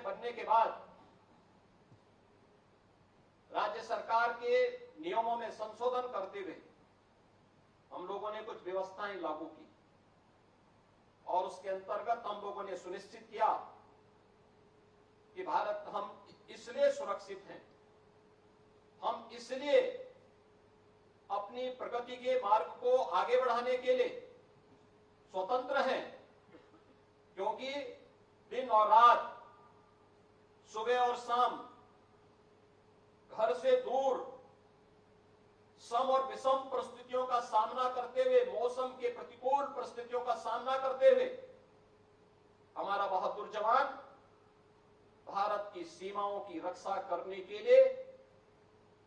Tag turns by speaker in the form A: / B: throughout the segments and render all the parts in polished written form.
A: बनने के बाद राज्य सरकार के नियमों में संशोधन करते हुए हम लोगों ने कुछ व्यवस्थाएं लागू की और उसके अंतर्गत हम लोगों ने सुनिश्चित किया कि भारत हम इसलिए सुरक्षित हैं, हम इसलिए अपनी प्रगति के मार्ग को आगे बढ़ाने के लिए स्वतंत्र हैं क्योंकि दिन और रात, सुबह और शाम घर से दूर सम और विषम परिस्थितियों का सामना करते हुए, मौसम के प्रतिकूल परिस्थितियों का सामना करते हुए हमारा बहादुर जवान भारत की सीमाओं की रक्षा करने के लिए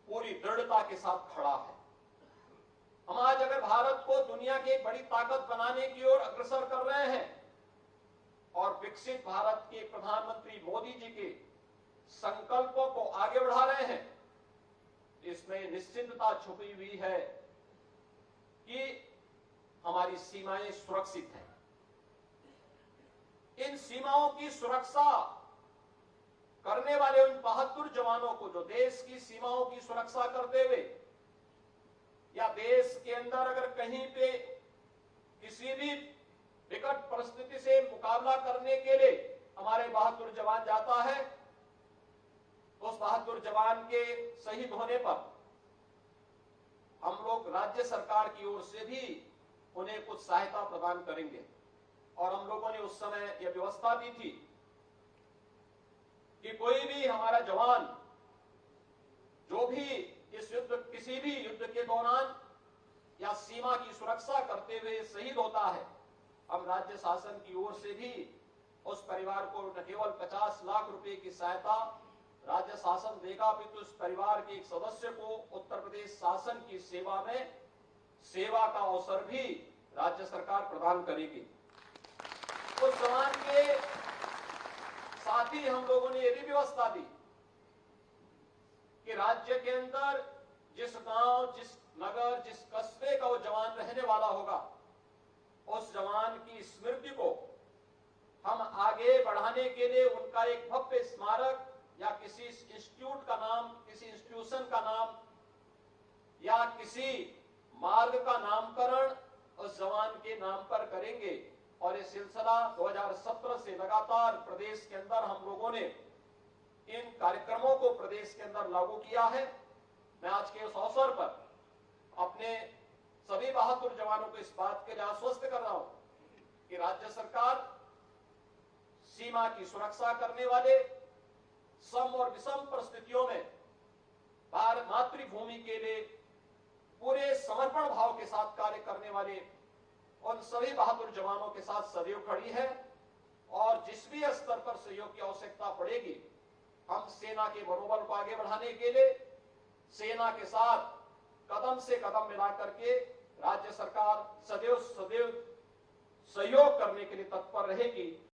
A: पूरी दृढ़ता के साथ खड़ा है। हम आज अगर भारत को दुनिया की एक बड़ी ताकत बनाने की ओर अग्रसर कर रहे हैं और विकसित भारत के प्रधानमंत्री मोदी जी के संकल्पों को आगे बढ़ा रहे हैं, इसमें निश्चिंतता छुपी हुई है कि हमारी सीमाएं सुरक्षित हैं। इन सीमाओं की सुरक्षा करने वाले उन बहादुर जवानों को जो देश की सीमाओं की सुरक्षा करते हुए या देश के अंदर अगर कहीं पे किसी भी विकट परिस्थिति से मुकाबला करने के लिए हमारे बहादुर जवान जाता है, उस बहादुर जवान के शहीद होने पर हम लोग राज्य सरकार की ओर से भी उन्हें कुछ सहायता प्रदान करेंगे। और हम लोगों ने उस समय यह व्यवस्था दी थी कि कोई भी हमारा जवान जो भी इस युद्ध, किसी भी युद्ध के दौरान या सीमा की सुरक्षा करते हुए शहीद होता है, हम राज्य शासन की ओर से भी उस परिवार को न केवल 50 लाख रुपए की सहायता राज्य शासन देगा, अपितु उस परिवार के एक सदस्य को उत्तर प्रदेश शासन की सेवा में सेवा का अवसर भी राज्य सरकार प्रदान करेगी। उस जवान के साथ ही हम लोगों ने यह भी व्यवस्था दी कि राज्य के अंदर जिस गांव, जिस नगर, जिस कस्बे का वो जवान रहने वाला होगा, उस जवान की स्मृति को हम आगे बढ़ाने के लिए उनका एक भव्य स्मारक या किसी इंस्टीट्यूट का नाम, किसी इंस्टीट्यूशन का नाम या किसी मार्ग का नामकरण उस जवान के नाम पर करेंगे। और ये सिलसिला 2017 से लगातार प्रदेश के अंदर हम लोगों ने इन कार्यक्रमों को प्रदेश के अंदर लागू किया है। मैं आज के उस अवसर पर अपने सभी बहादुर जवानों को इस बात के लिए आश्वस्त कर रहा हूं कि राज्य सरकार सीमा की सुरक्षा करने वाले, सम और विषम परिस्थितियों में भारत मातृभूमि के लिए पूरे समर्पण भाव के साथ कार्य करने वाले उन सभी बहादुर जवानों के साथ सदैव खड़ी है। और जिस भी स्तर पर सहयोग की आवश्यकता पड़ेगी, हम सेना के मनोबल को आगे बढ़ाने के लिए सेना के साथ कदम से कदम मिला करके राज्य सरकार सदैव सहयोग करने के लिए तत्पर रहेगी।